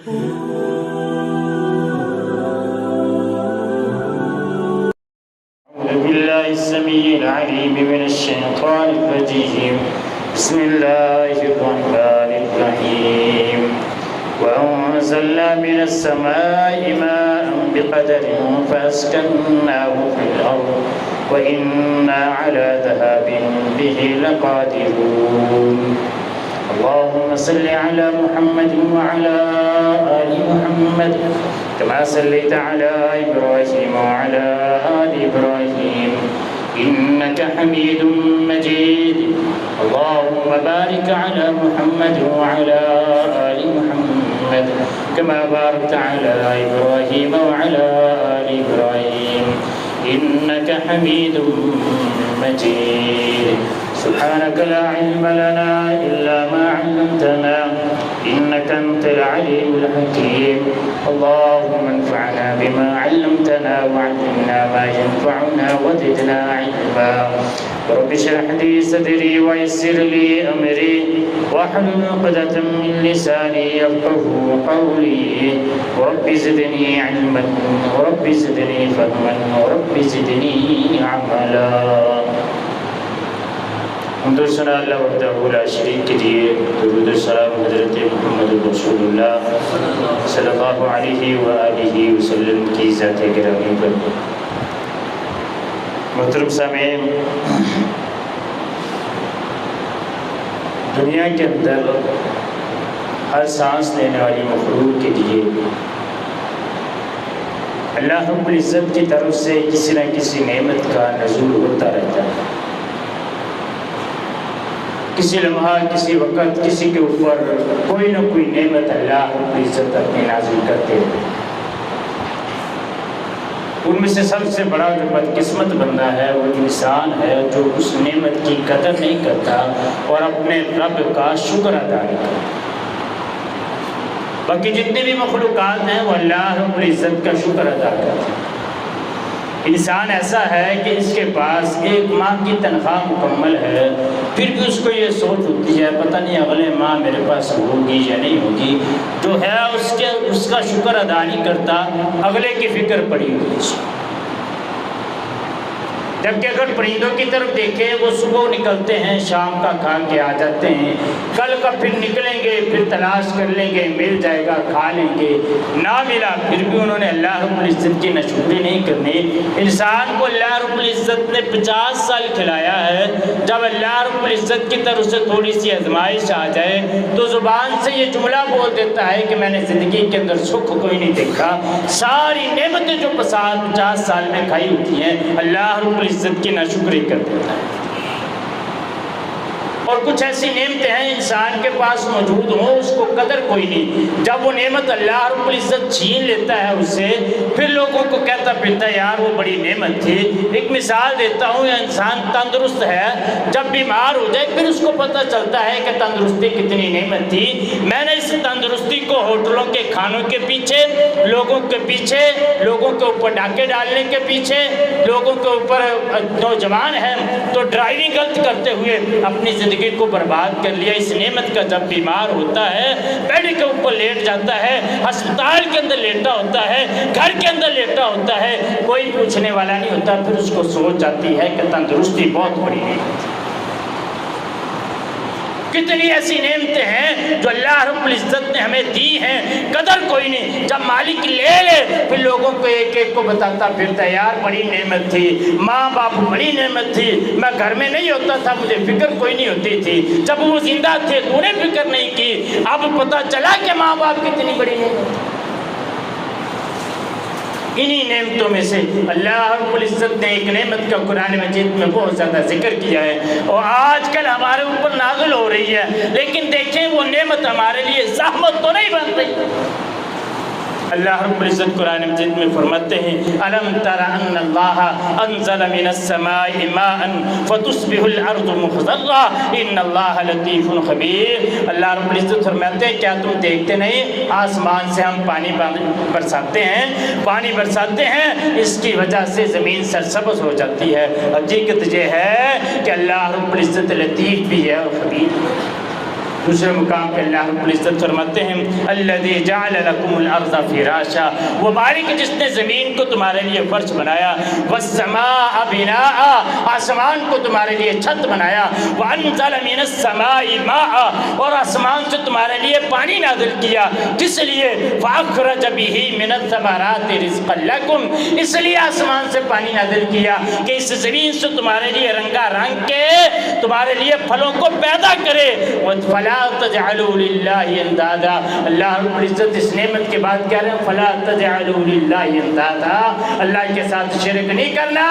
أعوذ بالله السميع العليم من الشيطان الرجيم بسم الله الرحمن الرحيم وأنزلنا من السماء ماء بقدر فأسكناه في الأرض وإنا على ذهاب به لقادرون اللهم صل على محمد وعلى آل محمد كما صليت على إبراهيم وعلى آل إبراهيم إنك حميد مجيد اللهم بارك على محمد وعلى آل محمد كما باركت على إبراهيم وعلى آل إبراهيم إنك حميد مجيد سبحانك لا علم لنا إلا ما علمتنا إنك أنت العليم الحكيم اللهم انفعنا بما علمتنا وعلمنا ما ينفعنا وزدنا علما رب اشرح لي صدري ويسر لي أمري واحلل عقدة من لساني يفقهوا قولي ورب زدني علما ورب زدني فهما ورب زدني عملا حمد و ثنا اللہ وحدہ لا شریک کے لیے درود و سلام حضرت محمد رسول اللہ صلی اللہ علیہ وآلہ وسلم کی ذات گرامی پر۔ محترم سامعین، دنیا کے اندر ہر سانس لینے والی مخلوق کے لیے اللہ رب العزت کی طرف سے کسی نہ کسی نعمت کا نزول ہوتا رہتا ہے۔ کسی لمحہ کسی وقت کسی کے اوپر کوئی نہ کوئی نعمت اللہ رب العزت اپنی نازل کرتے ہیں۔ ان میں سے سب سے بڑا جو بدقسمت بندہ ہے وہ انسان ہے جو اس نعمت کی قدر نہیں کرتا اور اپنے رب کا شکر ادا نہیں کرتا۔ باقی جتنے بھی مخلوقات ہیں وہ اللہ رب العزت کا شکر ادا کرتے ہیں۔ انسان ایسا ہے کہ اس کے پاس ایک ماہ کی تنخواہ مکمل ہے، پھر بھی اس کو یہ سوچ ہوتی ہے پتہ نہیں اگلے ماہ میرے پاس ہوگی یا نہیں ہوگی، جو ہے اس کا شکر ادا نہیں کرتا، اگلے کی فکر پڑی ہوئی ہے۔ جبکہ اگر پرندوں کی طرف دیکھیں وہ صبح نکلتے ہیں شام کا کھا کے آ جاتے ہیں، کل کا پھر نکلیں گے، پھر تلاش کر لیں گے، مل جائے گا کھا لیں گے، نہ ملا پھر بھی انہوں نے اللہ رب العزت کی ناشکری نہیں کرنی۔ انسان کو اللہ رب العزت نے 50 سال کھلایا ہے، جب اللہ رب العزت کی طرف سے تھوڑی سی آزمائش آ جائے تو زبان سے یہ جملہ بول دیتا ہے کہ میں نے زندگی کے اندر سکھ کوئی نہیں دیکھا، ساری نعمتیں جو 50 سال میں کھائی ہوتی ہیں اللہ رب العزت کی ناشکری کر دیتا ہے۔ اور کچھ ایسی نعمتیں ہیں انسان کے پاس موجود ہوں اس کو قدر کوئی نہیں، جب وہ نعمت اللہ رب العزت چھین لیتا ہے اس سے پھر لوگوں کو کہتا پھرتا ہے یار وہ بڑی نعمت تھی۔ ایک مثال دیتا ہوں، یہ انسان تندرست ہے، جب بیمار ہو جائے پھر اس کو پتہ چلتا ہے کہ تندرستی کتنی نعمت تھی۔ میں نے اس تندرستی کو ہوٹلوں کے کھانوں کے پیچھے، لوگوں کے پیچھے، لوگوں کے اوپر ڈاکے ڈالنے کے پیچھے، لوگوں کے اوپر نوجوان ہیں تو ڈرائیونگ غلط کرتے ہوئے اپنی زندگی کو برباد کر لیا۔ اس نعمت کا جب بیمار ہوتا ہے بیڈ کے اوپر لیٹ جاتا ہے، ہسپتال کے اندر لیٹا ہوتا ہے، گھر کے اندر لیٹا ہوتا ہے، کوئی پوچھنے والا نہیں ہوتا، پھر اس کو سوچ جاتی ہے کہ تندرستی بہت بڑی نعمت ہے۔ کتنی ایسی نعمتیں ہیں جو اللہ رب العزت نے ہمیں دی ہیں، قدر کوئی نہیں، جب مالک لے لے پھر لوگوں کو ایک ایک کو بتاتا پھرتا یار بڑی نعمت تھی، ماں باپ بڑی نعمت تھی، میں گھر میں نہیں ہوتا تھا مجھے فکر کوئی نہیں ہوتی تھی، جب وہ زندہ تھے تو انہیں فکر نہیں کی، اب پتہ چلا کہ ماں باپ کتنی بڑی نعمت تھی۔ انہی نعمتوں میں سے اللہ رب العزت نے ایک نعمت کا قرآن مجید میں بہت زیادہ ذکر کیا ہے اور آج کل ہمارے اوپر نازل ہو رہی ہے، لیکن دیکھیں وہ نعمت ہمارے لیے زحمت تو نہیں بن رہی۔ اللہ رب العزت قرآن مجید میں فرماتے ہیں الم تر ان اللہ انزل من السماء ماء فتصبح الارض مخضرا ان اللہ لطیف خبیر۔ اللہ رب العزت فرماتے ہیں کیا تم دیکھتے نہیں آسمان سے ہم پانی برساتے ہیں، اس کی وجہ سے زمین سرسبز ہو جاتی ہے۔ حقیقت یہ ہے کہ اللہ رب العزت لطیف بھی ہے اور خبیر۔ دوسرے مقام پہ اللہ رب العزت فرماتے ہیں الذی جعل لکم الارض فراشا، وہ مالک جس نے زمین کو تمہارے لیے فرش بنایا، والسماء بناء، آسمان کو تمہارے لیے چھت بنایا، وانزل من السماء ماء، اور آسمان سے تمہارے لیے پانی نازل کیا، کس لیے؟ فاخرج به من الثمرات رزقا لکم، اس لیے آسمان سے پانی نازل کیا کہ اس زمین سے تمہارے لیے رنگا رنگ کے تمہارے لیے پھلوں کو پیدا کرے۔ فلا تجعلوا للہ اندادا، اللہ رب العزت اس نعمت کے بعد کہہ رہے ہیں فلا تجعلوا للہ اندادا، اللہ کے ساتھ شرک نہیں کرنا۔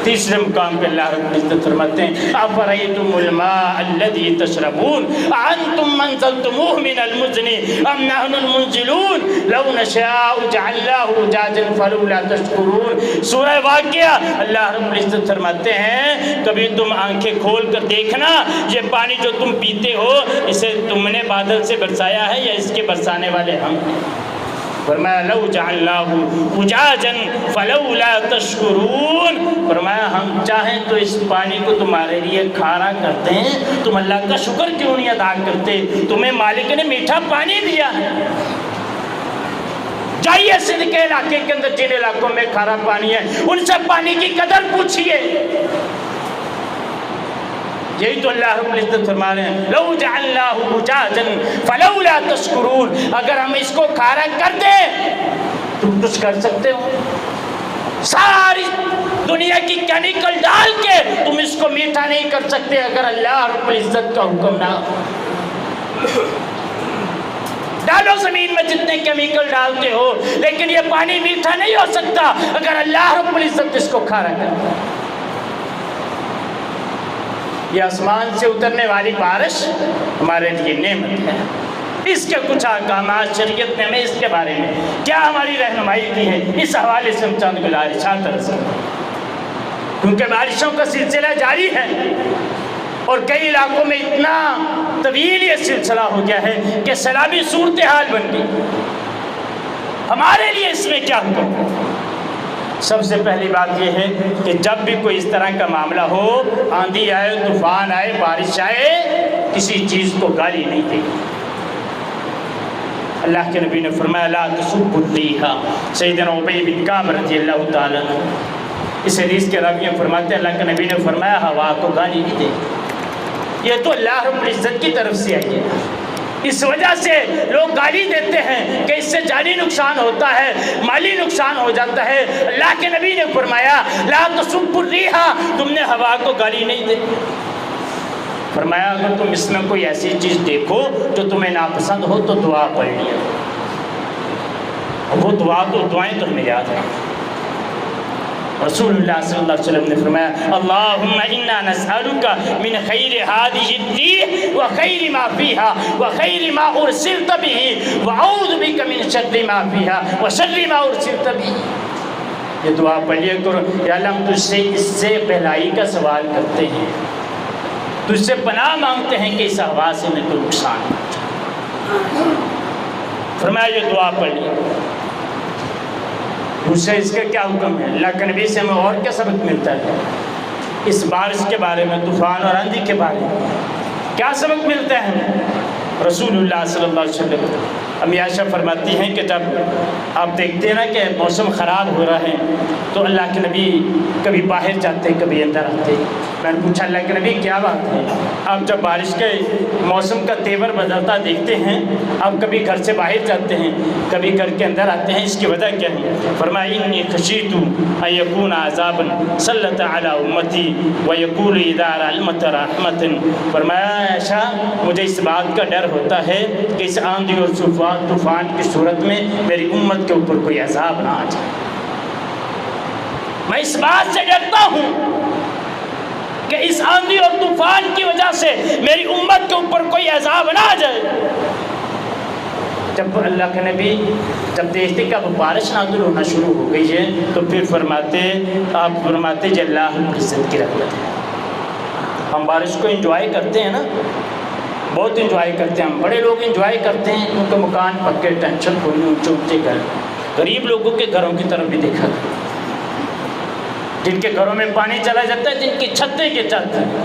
تیسرے مقام پہ اللہ رب العزت فرماتے ہیں افرأیتم الماء الذی تشربون اانتم منزلتموہ من المزن ام نحن المنزلون لو نشاء جعلناہ اجاجا فلولا تشکرون۔ سورہ واقعہ اللہ رب العزت فرماتے ہیں کبھی تم آنکھیں کھول کر دیکھنا یہ پانی جو تم پیتے ہو اسے تم نے بادل سے برسایا ہے یا اس کے برسانے والے ہم ہیں؟ فرمایا لو جعلناہ اجاجا فلولا تشکرون، فرمایا ہم چاہیں تو اس پانی کو تمہارے لیے کھارا کرتے ہیں، تم اللہ کا شکر کیوں نہیں ادا کرتے؟ تمہیں مالک نے میٹھا پانی دیا ہے، جائیے سندھ کے علاقے کے اندر جن علاقوں میں کھارا پانی ہے ان سے پانی کی قدر پوچھئے۔ یہی تو اللہ رب العزت فرما رہے ہیں لو جعلناہ اجاجا فلولا تشکرون، اگر ہم اس کو کھارا کر دیں تم کچھ کر سکتے ہو؟ ساری دنیا کی کیمیکل ڈال کے تم اس کو میٹھا نہیں کر سکتے اگر اللہ رب العزت کا حکم نہ ہو۔ ڈالو زمین میں جتنے کیمیکل ڈالتے ہو لیکن یہ پانی میٹھا نہیں ہو سکتا اگر اللہ رب العزت اس کو کھارا کرے۔ یہ آسمان سے اترنے والی بارش ہمارے لیے نعمت ہے، اس کے کچھ احکامات شریعت نے ہمیں اس کے بارے میں کیا ہماری رہنمائی کی ہے، اس حوالے سے ہم چند گزارشات عرض کریں، کیونکہ بارشوں کا سلسلہ جاری ہے اور کئی علاقوں میں اتنا طویل یہ سلسلہ ہو گیا ہے کہ سیلابی صورتحال بن گئی۔ ہمارے لیے اس میں کیا حکم ہے؟ سب سے پہلی بات یہ ہے کہ جب بھی کوئی اس طرح کا معاملہ ہو، آندھی آئے، طوفان آئے، بارش آئے، کسی چیز کو گالی نہیں دے۔ اللہ کے نبی نے فرمایا لا تسبوا الريح، سیدنا ابی بن کعب رضی اللہ تعالیٰ عنہ اس حدیث کے راوی فرماتے ہیں اللہ کے نبی نے فرمایا ہوا کو گالی نہیں دے، یہ تو اللہ رب العزت کی طرف سے آئی ہے، اس وجہ سے لوگ گالی دیتے ہیں کہ اس سے جانی نقصان ہوتا ہے، مالی نقصان ہو جاتا ہے۔ اللہ کے نبی نے فرمایا لا تسبوا الريح، تم نے ہوا کو گالی نہیں دی۔ فرمایا اگر تم اس میں کوئی ایسی چیز دیکھو جو تمہیں ناپسند ہو تو دعا پڑھ لیا، وہ دعائیں تو ہمیں یاد ہیں۔ رسول اللہ صلی اللہ علیہ وسلم نے فرمایا اللہم انا نسألک من خیر هذه الريح وخیر ما فيها وخیر ما ارسلت به وعوذ بک من شر ما فيها وشر ما ارسلت به۔ یہ دعا پڑھیے کرو، یا اللہ ہم تجھ سے اس سے پہلائی کا سوال کرتے ہیں، تجھ سے پناہ مانگتے ہیں کہ اس ہوا سے ہمیں کوئی نقصان نہ۔ فرمایا یہ دعا پڑھیے۔ دوسرے اس کا کیا حکم ہے؟ اللہ کے نبی سے ہمیں اور کیا سبق ملتا ہے اس بارش کے بارے میں، طوفان اور آندھی کے بارے میں کیا سبق ملتا ہے ہمیں؟ رسول اللہ صلی اللہ علیہ وسلم امی عائشہ فرماتی ہیں کہ جب آپ دیکھتے ہیں نا کہ موسم خراب ہو رہا ہے تو اللہ کے نبی کبھی باہر جاتے کبھی اندر آتے۔ میں نے پوچھا اللہ کے نبی کیا بات ہے؟ آپ جب بارش کے موسم کا تیور بدلتا دیکھتے ہیں، آپ کبھی گھر سے باہر جاتے ہیں کبھی گھر کے اندر آتے ہیں، اس کی وجہ کیا ہے؟ فرمایا انی خشیت ان یکون عذابا سلط علی امتی ویقول اذا رحمت رحمت۔ فرمایا عائشہ مجھے اس بات کا ڈر ہوتا ہے کہ اس آندھی اور طوفان کی صورت میں میری امت کے اوپر کوئی عذاب نہ آ جائے، میں اس بات سے ڈرتا ہوں کہ اس آندھی اور طوفان کی وجہ سے میری امت کے اوپر کوئی عذاب نہ آ جائے۔ جب اللہ کے نبی جب دیکھتے کہ اب بارش نازل ہونا شروع ہو گئی ہے تو پھر آپ فرماتے کہ اللہ العزت کی رحمت ہے۔ ہم بارش کو انجوائے کرتے ہیں نا، بہت انجوائے کرتے ہیں، ہم بڑے لوگ انجوائے کرتے ہیں، ان کے مکان پکے، ٹینشن کوئی نہیں، اونچے اونچے گھر۔ غریب لوگوں کے گھروں کی طرف بھی دیکھا کریں، جن کے گھروں میں پانی چلا جاتا ہے، جن کی چھتیں کے چاہتے ہیں،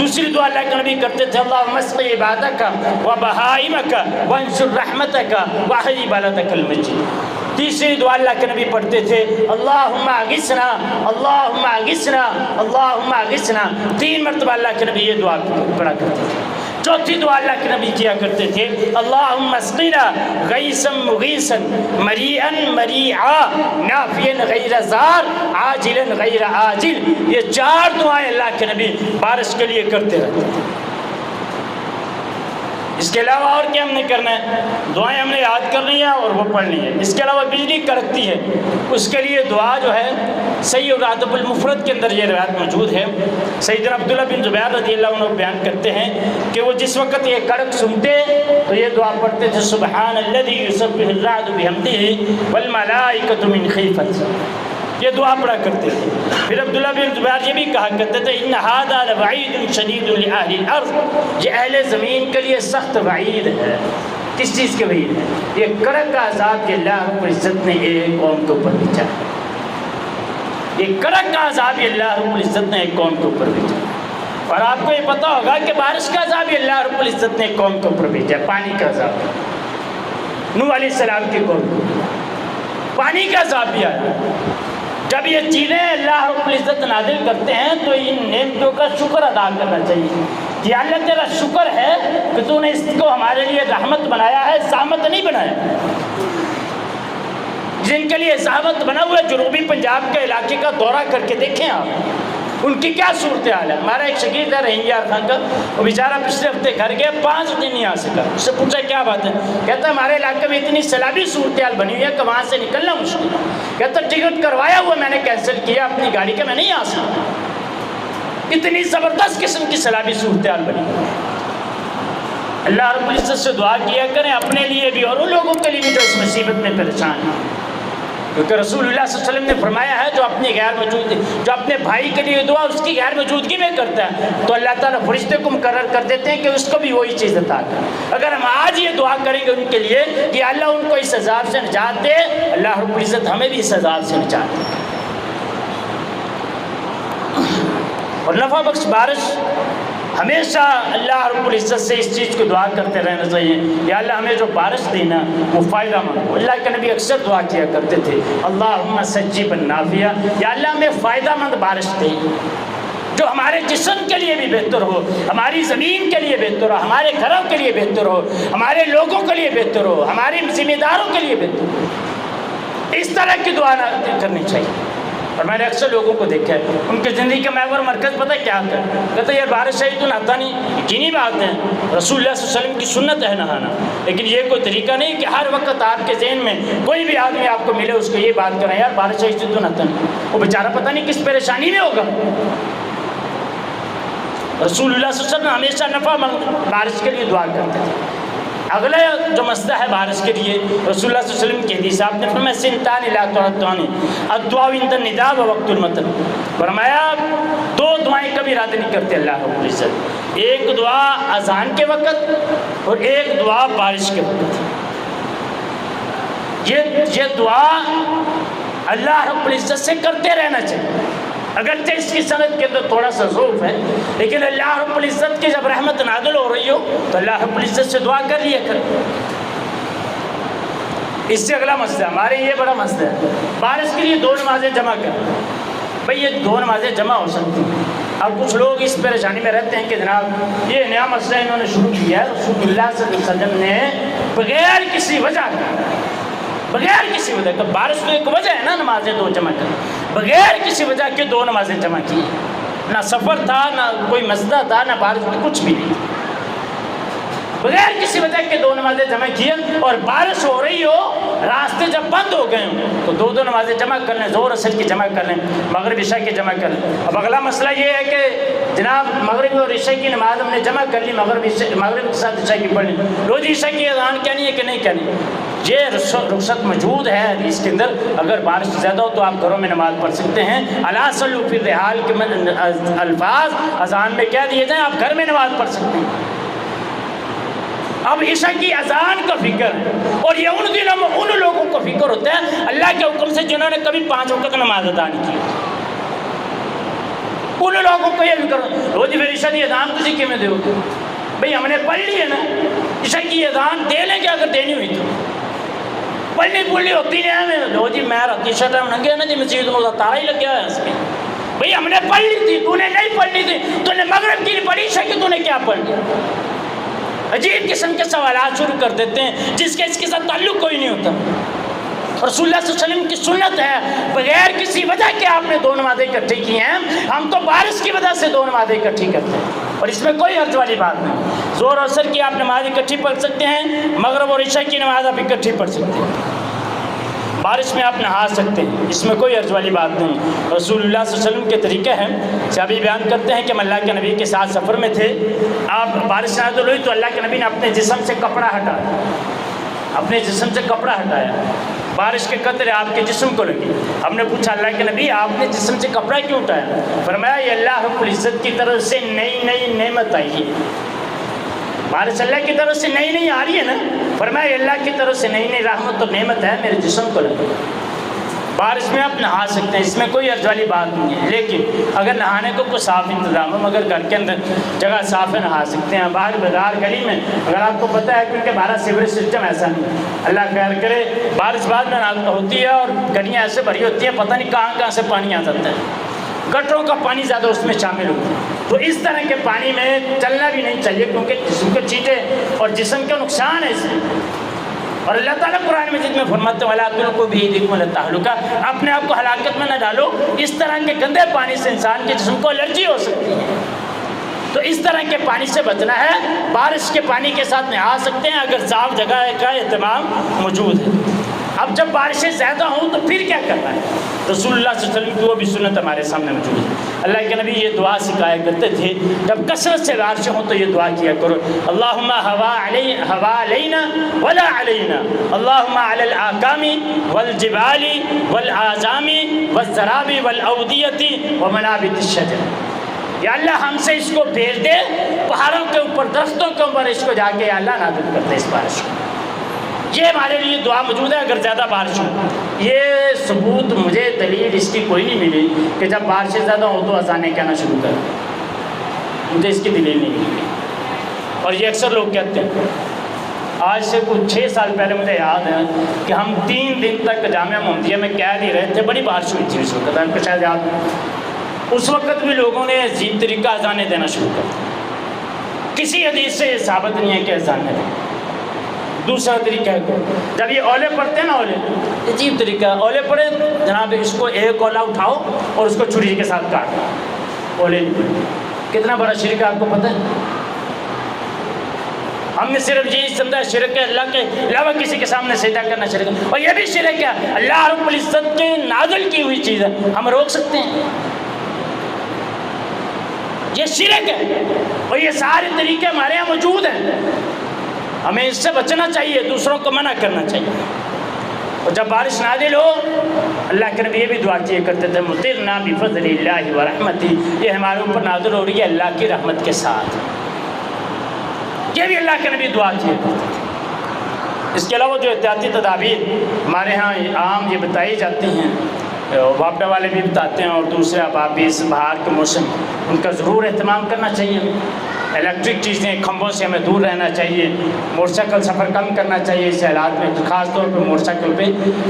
دوسری دعا اللہ کے نبی کرتے تھے اللہم اسقی عبادک و بہائمک وانشر رحمتک واحیی بلدک المجید۔ تیسری دعا اللہ کے نبی پڑھتے تھے اللہم اغثنا اللہم اغثنا اللہم اغثنا، 3 مرتبہ اللہ کے نبی یہ دعا پڑھا کرتے تھے۔ چوتھی دعا اللہ کے نبی کیا کرتے تھے اللہم اسقنا غیثا مغیثا مریعا مریعا نافعا غیر ضار عاجلا غیر عاجل۔ یہ 4 دعائیں اللہ کے نبی بارش کے لیے کرتے رہتے تھے۔ اس کے علاوہ اور کیا ہم نے کرنا ہے؟ دعائیں ہم نے یاد کرنی ہے اور وہ پڑھنی ہے۔ اس کے علاوہ بجلی کڑکتی ہے، اس کے لیے دعا جو ہے صحیح اور ادب المفرد کے اندر یہ روایت موجود ہے۔ سیدنا عبداللہ بن زبیر رضی اللہ عنہ بیان کرتے ہیں کہ وہ جس وقت یہ کڑک سنتے تو یہ دعا پڑھتے تھے سبحان الذی یسبح الرعد بحمدہ والملائکۃ من خیفتہ، یہ دعا پڑھا کرتے تھے۔ پھر عبداللہ بن زبیر یہ بھی کہا کرتے تھے ان ھذا لوعید شدید لأہل الارض، یہ اہل زمین کے لیے سخت وعید ہے۔ کس چیز کے وعید ہے؟ یہ کڑک کا عذاب کہ اللہ رب العزت نے ایک قوم کے اوپر بھیجا ہے۔ یہ کڑک کا عذاب یہ اللہ رب العزت نے ایک قوم کے اوپر بھیجا ہے۔ اور آپ کو یہ پتہ ہوگا کہ بارش کا عذاب یہ اللہ رب العزت نے ایک قوم کے اوپر بھیجا ہے، پانی کا عذاب۔ نوح علیہ السلام کی قوم پانی کا عذاب بھی آیا۔ جب یہ چیزیں اللہ رب العزت نازل کرتے ہیں تو ان نعمتوں کا شکر ادا کرنا چاہیے کہ اللہ تیرا شکر ہے کہ تو نے اس کو ہمارے لیے رحمت بنایا ہے، زحمت نہیں بنایا۔ جن کے لیے زحمت بنا ہوا ہے جنوبی پنجاب کے علاقے کا دورہ کر کے دیکھیں آپ، ان کی کیا صورتحال ہے۔ ہمارا ایک شاگرد ہے رحیم یار خان کا، وہ بیچارہ پچھلے ہفتے گھر گیا، 5 دن نہیں آ سکا۔ اس سے پوچھا کیا بات ہے؟ کہتا ہے ہمارے علاقے میں اتنی سیلابی صورتحال بنی ہوئی ہے کہ وہاں سے نکلنا مشکل ہے۔ کہتا ٹکٹ کروایا ہوا میں نے کینسل کیا اپنی گاڑی کا، میں نہیں آ سکتا، اتنی زبردست قسم کی سیلابی صورتحال بنی۔ اللہ رب العزت سے دعا کیا کریں اپنے لیے بھی اور ان لوگوں کے لیے بھی جو اس مصیبت میں پریشان ہیں، کیونکہ رسول اللہ صلی اللہ علیہ وسلم نے فرمایا ہے جو اپنے بھائی کے لیے دعا اس کی غیر موجودگی میں کرتا ہے تو اللہ تعالیٰ فرشتے کو مقرر کر دیتے ہیں کہ اس کو بھی وہی چیز عطا کرے۔ اگر ہم آج یہ دعا کریں گے ان کے لیے کہ اللہ ان کو اس عذاب سے نجات دے، اللہ رب العزت ہمیں بھی اس عذاب سے نجات دے۔ اور نفع بخش بارش ہمیشہ اللہ رب العزت سے اس چیز کو دعا کرتے رہنا چاہیے، یا اللہ ہمیں جو بارش دینا وہ فائدہ مند ہو۔ اللہ کے نبی اکثر دعا کیا کرتے تھے اللہم سجبا نافعا، یا اللہ ہمیں فائدہ مند بارش دے جو ہمارے جسم کے لیے بھی بہتر ہو، ہماری زمین کے لیے بہتر ہو، ہمارے گھروں کے لیے بہتر ہو، ہمارے لوگوں کے لیے بہتر ہو، ہمارے ذمہ داروں کے لیے بہتر ہو۔ اس طرح کی دعا کرنی چاہیے۔ اور میں نے اکثر لوگوں کو دیکھا ہے ان کی زندگی کا محور مرکز پتہ کیا ہوتا ہے؟ کہتے ہیں یار بارش آئی تو نہاتا نہیں، یقینی بات ہے رسول اللہ صلی اللہ علیہ وسلم کی سنت ہے نہانا، لیکن یہ کوئی طریقہ نہیں کہ ہر وقت آپ کے ذہن میں کوئی بھی آدمی آپ کو ملے اس کو یہ بات کریں یار بارش آئی تو نہاتا نہیں، وہ بیچارہ پتہ نہیں کس پریشانی میں ہوگا۔ رسول اللہ صلی اللہ علیہ وسلم ہمیشہ نفع مند بارش کے لیے دعا کرتے تھے۔ اگلا جو مسئلہ ہے بارش کے لیے رسول اللہ صلی اللہ علیہ وسلم کی حدیث آپ نے فرمایا سنتان لا تعطان الدعاء عند النداء ووقت المطر، فرمایا 2 دعائیں کبھی رد نہیں کرتے اللہ رب العزت، ایک دعا اذان کے وقت اور ایک دعا بارش کے وقت۔ یہ دعا اللہ رب العزت سے کرتے رہنا چاہیے، اگرچہ اس کی سند کے اندر تھوڑا سا ضعف ہے، لیکن اللہ رب العزت کی جب رحمت نازل ہو رہی ہو تو اللہ رب العزت سے دعا کر لیا کریں۔ اس سے اگلا مسئلہ ہمارے یہ بڑا مسئلہ ہے بارش کے لیے 2 نمازیں جمع کرنا۔ بھئی یہ 2 نمازیں جمع ہو سکتی ہیں۔ اب کچھ لوگ اس پریشانی میں رہتے ہیں کہ جناب یہ نیا مسئلہ انہوں نے شروع کیا ہے، رسول اللہ صلی اللہ علیہ وسلم نے بغیر کسی وجہ کا بارش تو ایک وجہ ہے نا نمازیں 2 جمع کرنا، بغیر کسی وجہ کے 2 نمازیں جمع کی، نہ سفر تھا نہ کوئی مسئلہ تھا نہ بارش میں کچھ بھی نہیں، بغیر کسی وجہ کے 2 نمازیں جمع کیے، اور بارش ہو رہی ہو راستے جب بند ہو گئے ہوں تو 2 نمازیں جمع کر لیں، ظہر اثر کی جمع کر لیں، مغرب عشاء کی جمع کر لیں۔ اب اگلا مسئلہ یہ ہے کہ جناب مغرب اور عشاء کی نماز ہم نے جمع کر لی، مغرب کے ساتھ عشاء کی پڑھ لی، روز عشاء کی اذان کہنی ہے کہ نہیں کہنی؟ یہ رخصت موجود ہے حدیث کے اندر، اگر بارش زیادہ ہو تو آپ گھروں میں نماز پڑھ سکتے ہیں۔ الا صلوا فی الرحال کے الفاظ اذان میں کہہ دیے جائیں، آپ گھر میں نماز پڑھ سکتے ہیں۔ اب عشاء کی اذان کا فکر ہے، اور یہ ان دنوں میں ان لوگوں کو فکر ہوتا ہے اللہ کے حکم سے جنہوں نے کبھی 5 وقت نماز ادا نہیں کی، ان لوگوں کو یہ بھی کرو وہ جی پھر عشاء کی اذان تسی کیویں دیو گے؟ بھئی ہم نے پڑھ لی ہے نا، عشاء کی اذان دے لیں گے اگر دینی ہوئی تو پڑھنی پڑھنی ہوتی نہیں ہے لو جی میں راتی عشاء ٹائم لنگے نا جی مسجد میں تارا ہی لگیا ہے اس میں. بھئی ہم نے پڑھ لی تھی، تو نے نہیں پڑھنی تھی، تو نے مغرب کی نہیں پڑھی عشاء کی، تو نے کیا پڑھ لی؟ عجیب قسم کے سوالات شروع کر دیتے ہیں جس کے اس کے ساتھ تعلق کوئی نہیں ہوتا. رسول اللہ صلی اللہ علیہ وسلم کی سنت ہے بغیر کسی وجہ کے آپ نے دو نمازیں اکٹھی کی ہیں. ہم تو بارش کی وجہ سے دو نمازیں اکٹھی کرتے ہیں اور اس میں کوئی حرج والی بات نہیں. ظہر اور عصر کی آپ نماز اکٹھی پڑھ سکتے ہیں، مغرب اور عشاء کی نماز آپ اکٹھی پڑھ سکتے ہیں، بارش میں آپ نہا سکتے ہیں، اس میں کوئی حرج والی بات نہیں. رسول اللہ صلی اللہ علیہ وسلم کے طریقے ہیں. صحابی بیان کرتے ہیں کہ ہم اللہ کے نبی کے ساتھ سفر میں تھے، آپ بارش نازل ہوئی تو اللہ کے نبی نے اپنے جسم سے کپڑا ہٹایا، اپنے جسم سے کپڑا ہٹایا، بارش کے قطرے آپ کے جسم کو لگی. ہم نے پوچھا اللہ کے نبی آپ نے جسم سے کپڑا کیوں اٹھایا؟ فرمایا یہ اللہ رب العزت کی طرف سے نئی نئی نعمت آئی ہے. بارش اللہ کی طرف سے نئی نئی آ رہی ہے نا، فرمایا اللہ کی طرف سے نئی نئی رحمت اور نعمت ہے میرے جسم کو لگی. بارش میں آپ نہا سکتے ہیں، اس میں کوئی حرج والی بات نہیں ہے. لیکن اگر نہانے کو کوئی صاف انتظام ہو، مگر گھر کے اندر جگہ صاف ہے نہا سکتے ہیں. باہر بازار گلی میں اگر آپ کو پتہ ہے کیونکہ بارہ سیوریج سسٹم ایسا نہیں، اللہ خیر کرے بارش بعد میں ہوتی ہے اور گلیاں ایسے بھری ہوتی ہیں پتہ نہیں کہاں کہاں سے پانی آ جاتا ہے، گٹروں کا پانی زیادہ اس میں شامل ہوتا ہے. تو اس طرح کے پانی میں چلنا بھی نہیں چاہیے کیونکہ جسم کے چیٹیں اور جسم کا نقصان ہے اس میں. اور اللہ تعالیٰ قرآن مجید میں فرماتے ہیں وَلَا تُلْقُوا بِأَيْدِيكُمْ إِلَى التَّهْلُكَةِ، اپنے آپ کو ہلاکت میں نہ ڈالو. اس طرح کے گندے پانی سے انسان کے جسم کو الرجی ہو سکتی ہے. تو اس طرح کے پانی سے بچنا ہے. بارش کے پانی کے ساتھ نہا سکتے ہیں اگر صاف جگہ کا اہتمام موجود ہے. اب جب بارشیں زیادہ ہوں تو پھر کیا کرنا ہے؟ رسول اللہ صلی اللہ علیہ وسلم کی وہ بھی سنت ہمارے سامنے موجود ہے. اللہ کے نبی یہ دعا سکھایا کرتے تھے جب کثرت سے بارشیں ہوں تو یہ دعا کیا کرو اللہم ہوا علینا ولا علینا، اللہم علی الاکام والجبال والآذام والزراب والاودیۃ ومنابت الشجر. یا اللہ ہم سے اس کو بھیج دے، پہاڑوں کے اوپر درختوں کے اوپر اس کو جا کے یا اللہ نازل کرتے اس بارش کو. یہ ہمارے لیے دعا موجود ہے اگر زیادہ بارش ہو. یہ ثبوت مجھے دلیل اس کی کوئی نہیں ملی کہ جب بارشیں زیادہ ہو تو اذانیں کہنا شروع کر، مجھے اس کی دلیل نہیں ملی. اور یہ اکثر لوگ کہتے ہیں. آج سے کچھ 6 سال پہلے مجھے یاد ہے کہ ہم 3 دن تک جامعہ محمدیہ میں قید ہی رہے تھے. بڑی بارش ہوئی تھی اس وقت، آپ کو شاید یاد ہے. اس وقت بھی لوگوں نے عجیب طریقہ اذانیں دینا شروع کر دیا. کسی حدیث سے یہ ثابت نہیں ہے کہ اذانیں دیں. دوسرا طریقہ ہے جب یہ اولے پڑھتے ہیں نا، اولے عجیب طریقہ ہے. اولے پڑھے جناب اس کو ایک اولا اٹھاؤ اور اس کو چھری کے ساتھ کاٹو. اولے کتنا بڑا شرک ہے آپ کو پتہ ہے؟ ہم نے صرف یہی سمجھا شرک ہے اللہ کے علاوہ کسی کے سامنے سجدہ کرنا شرک ہے. اور یہ بھی شرک ہے اللہ رب العزت کے نازل کی ہوئی چیز ہے، ہم روک سکتے ہیں؟ یہ شرک ہے. اور یہ سارے طریقے ہمارے یہاں موجود ہیں. ہمیں اس سے بچنا چاہیے، دوسروں کو منع کرنا چاہیے. اور جب بارش نازل ہو اللہ کے نبی یہ بھی دعا کیا کرتے تھے مطرنا بفضل اللہ ورحمتہ، یہ ہمارے اوپر نازل ہو رہی ہے اللہ کی رحمت کے ساتھ. یہ بھی اللہ کے نبی دعا کیا کرتے تھے. اس کے علاوہ جو احتیاطی تدابیر ہمارے ہاں عام یہ بتائی جاتی ہیں، واپڈا والے بھی بتاتے ہیں اور دوسرے احباب بھی، اس بہار کے موسم ان کا ضرور اہتمام کرنا چاہیے. الیکٹرک چیزیں کھمبوں سے ہمیں دور رہنا چاہیے. موٹر سائیکل سفر کم کرنا چاہیے اس حالات میں، خاص طور پہ موٹر سائیکل پہ.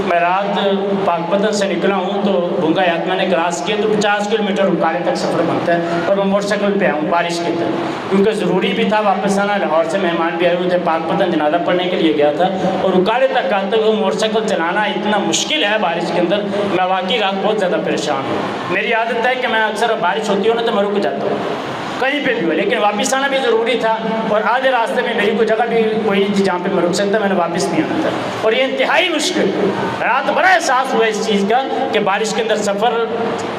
میں رات پاک پتن سے نکلا ہوں تو بھونگا یاد میں نے کراس کیا تو 50 کلومیٹر اکالے تک سفر بنتا ہے اور میں موٹر سائیکل پہ آؤں بارش کے طرح، کیونکہ ضروری بھی تھا واپس آنا. لاہور سے مہمان بھی آئے ہوئے تھے، پاک پتن جنازہ پڑھنے کے لیے گیا تھا اور اکالے تک آتے ہوئے موٹر سائیکل چلانا اتنا مشکل ہے بارش کے اندر. میں واقعی رات بہت زیادہ پریشان ہوں. میری عادت ہے کہ میں اکثر بارش ہوتی ہوں نا تو میں رک جاتا ہوں کہیں پہ بھی ہو، لیکن واپس آنا بھی ضروری تھا اور آدھے راستے میں میری کوئی جگہ بھی کوئی نہیں تھی جہاں پہ میں رک سکتا، میں نے واپس نہیں آنا تھا. اور یہ انتہائی مشکل رات بڑا احساس ہوا اس چیز کا کہ بارش کے اندر سفر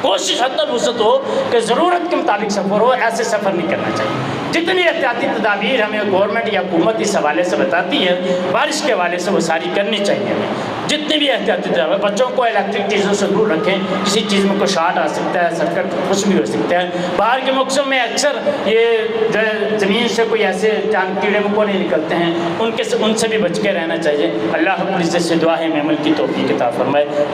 کوشش حد تک وسعت ہو کہ ضرورت کے مطابق سفر ہو، ایسے سفر نہیں کرنا چاہیے. جتنی احتیاطی تدابیر ہمیں گورنمنٹ یا حکومت اس حوالے سے بتاتی ہے بارش کے حوالے سے وہ ساری کرنی چاہیے. ہمیں جتنی بھی احتیاطی تدابیر، بچوں کو الیکٹرک چیزوں سے دور رکھیں، کسی چیز میں کوئی شارٹ آ سکتا ہے، سرکٹ کچھ بھی ہو سکتا ہے. باہر کے موسم میں اکثر یہ زمین سے کوئی ایسے کیڑے مکوڑے نکلتے ہیں، ان سے بھی بچ کے رہنا چاہیے. اللہ رب العزت سے دعا ہے ہمیں عمل کی توفیق عطا فرمائے.